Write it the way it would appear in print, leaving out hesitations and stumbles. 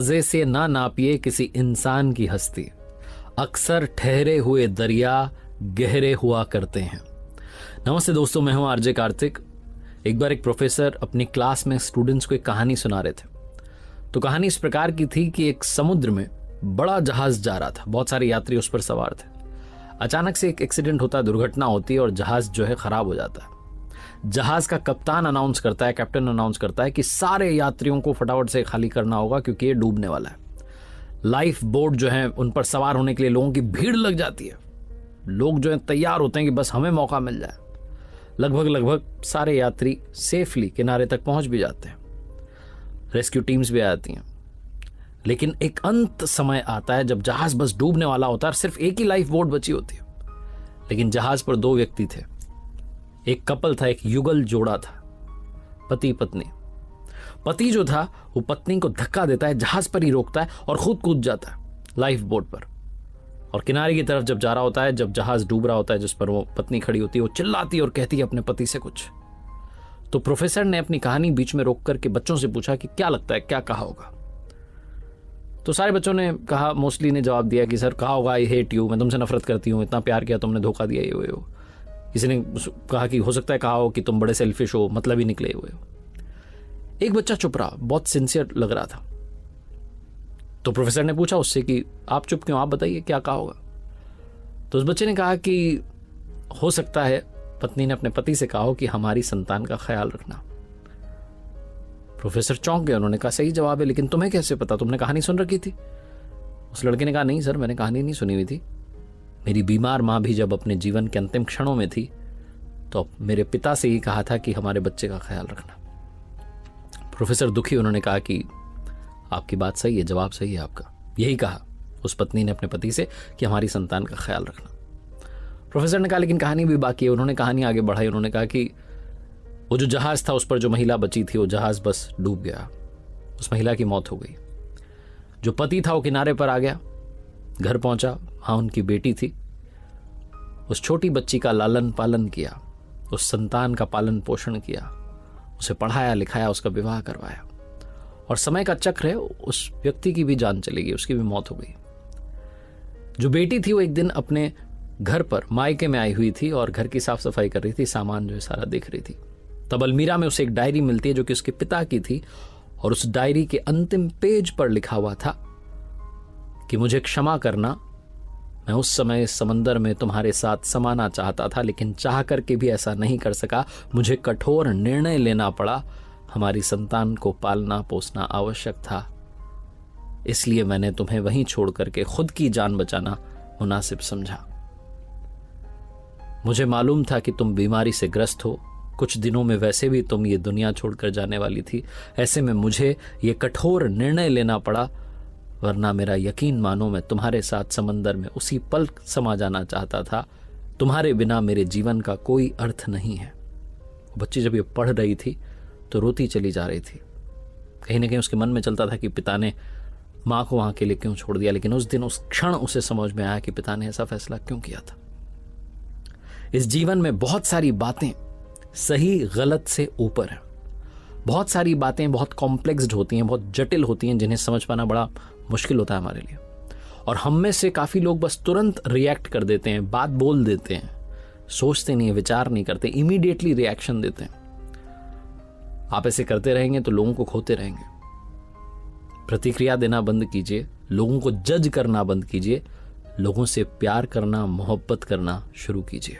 मजे से ना नापिए किसी इंसान की हस्ती, अक्सर ठहरे हुए दरिया गहरे हुआ करते हैं। नमस्ते दोस्तों, मैं हूं आरजे कार्तिक। एक बार एक प्रोफेसर अपनी क्लास में स्टूडेंट्स को एक कहानी सुना रहे थे। तो कहानी इस प्रकार की थी कि एक समुद्र में बड़ा जहाज जा रहा था, बहुत सारे यात्री उस पर सवार थे। अचानक से एक एक्सीडेंट होता है, दुर्घटना होती है और जहाज जो है खराब हो जाता है। जहाज का कप्तान अनाउंस करता है, कैप्टन अनाउंस करता है कि सारे यात्रियों को फटाफट से खाली करना होगा क्योंकि ये डूबने वाला है। लाइफ बोट जो है उन पर सवार होने के लिए लोगों की भीड़ लग जाती है। लोग जो है तैयार होते हैं कि बस हमें मौका मिल जाए। लगभग सारे यात्री सेफली किनारे तक पहुंच भी जाते हैं, रेस्क्यू टीम्स भी आ जाती हैं। लेकिन एक अंत समय आता है जब जहाज बस डूबने वाला होता है और सिर्फ एक ही लाइफ बोट बची होती है। लेकिन जहाज पर दो व्यक्ति थे, एक कपल था, एक युगल जोड़ा था, पति पत्नी। पति जो था वो पत्नी को धक्का देता है, जहाज पर ही रोकता है और खुद कूद जाता है लाइफ बोट पर। और किनारे की तरफ जब जा रहा होता है, जब जहाज डूब रहा होता है, जिस पर वो पत्नी खड़ी होती है, वो चिल्लाती है और कहती है अपने पति से कुछ। तो प्रोफेसर ने अपनी कहानी बीच में रोक करके बच्चों से पूछा कि क्या लगता है, क्या कहा होगा। तो सारे बच्चों ने कहा, मोस्टली ने जवाब दिया कि सर कहा होगा आई हेट यू, मैं तुमसे नफरत करती हूँ, इतना प्यार किया तुमने धोखा दिया, ये हो। किसी ने कहा कि हो सकता है कहा हो कि तुम बड़े सेल्फिश हो, मतलब ही निकले हुए हो। एक बच्चा चुप रहा, बहुत सिंसियर लग रहा था। तो प्रोफेसर ने पूछा उससे कि आप चुप क्यों, आप बताइए क्या कहा होगा। तो उस बच्चे ने कहा कि हो सकता है पत्नी ने अपने पति से कहा हो कि हमारी संतान का ख्याल रखना। प्रोफेसर चौंक गए, उन्होंने कहा सही जवाब है, लेकिन तुम्हें कैसे पता, तुमने कहानी सुन रखी थी। उस लड़के ने कहा नहीं सर, मैंने कहानी नहीं सुनी हुई थी। मेरी बीमार माँ भी जब अपने जीवन के अंतिम क्षणों में थी तो मेरे पिता से ही कहा था कि हमारे बच्चे का ख्याल रखना। प्रोफेसर दुखी, उन्होंने कहा कि आपकी बात सही है, जवाब सही है आपका। यही कहा उस पत्नी ने अपने पति से कि हमारी संतान का ख्याल रखना। प्रोफेसर ने कहा लेकिन कहानी भी बाकी है। उन्होंने कहानी आगे बढ़ाई, उन्होंने कहा कि वो जो जहाज था उस पर जो महिला बची थी, वो जहाज बस डूब गया, उस महिला की मौत हो गई। जो पति था वो किनारे पर आ गया, घर पहुंचा, हाँ उनकी बेटी थी। उस छोटी बच्ची का लालन पालन किया, उस संतान का पालन पोषण किया, उसे पढ़ाया लिखाया, उसका विवाह करवाया। और समय का चक्र है, उस व्यक्ति की भी जान चली गई, उसकी भी मौत हो गई। जो बेटी थी वो एक दिन अपने घर पर मायके में आई हुई थी और घर की साफ सफाई कर रही थी, सामान जो है सारा देख रही थी। तब अलमीरा में उसे एक डायरी मिलती है जो कि उसके पिता की थी। और उस डायरी के अंतिम पेज पर लिखा हुआ था कि मुझे क्षमा करना, मैं उस समय समंदर में तुम्हारे साथ समाना चाहता था, लेकिन चाह करके भी ऐसा नहीं कर सका। मुझे कठोर निर्णय लेना पड़ा, हमारी संतान को पालना पोसना आवश्यक था, इसलिए मैंने तुम्हें वहीं छोड़ करके खुद की जान बचाना मुनासिब समझा। मुझे मालूम था कि तुम बीमारी से ग्रस्त हो, कुछ दिनों में वैसे भी तुम ये दुनिया छोड़कर जाने वाली थी। ऐसे में मुझे ये कठोर निर्णय लेना पड़ा, वरना मेरा यकीन मानो मैं तुम्हारे साथ समंदर में उसी पल समा जाना चाहता था। तुम्हारे बिना मेरे जीवन का कोई अर्थ नहीं है। बच्ची जब ये पढ़ रही थी तो रोती चली जा रही थी। कहीं ना कहीं उसके मन में चलता था कि पिता ने माँ को वहाँ के लिए क्यों छोड़ दिया। लेकिन उस दिन उस क्षण उसे समझ में आया कि पिता ने ऐसा फैसला क्यों किया था। इस जीवन में बहुत सारी बातें सही गलत से ऊपर है। बहुत सारी बातें बहुत कॉम्प्लेक्स्ड होती हैं, बहुत जटिल होती हैं, जिन्हें समझ पाना बड़ा मुश्किल होता है हमारे लिए। और हम में से काफ़ी लोग बस तुरंत रिएक्ट कर देते हैं, बात बोल देते हैं, सोचते नहीं, विचार नहीं करते, इमीडिएटली रिएक्शन देते हैं। आप ऐसे करते रहेंगे तो लोगों को खोते रहेंगे। प्रतिक्रिया देना बंद कीजिए, लोगों को जज करना बंद कीजिए, लोगों से प्यार करना, मोहब्बत करना शुरू कीजिए।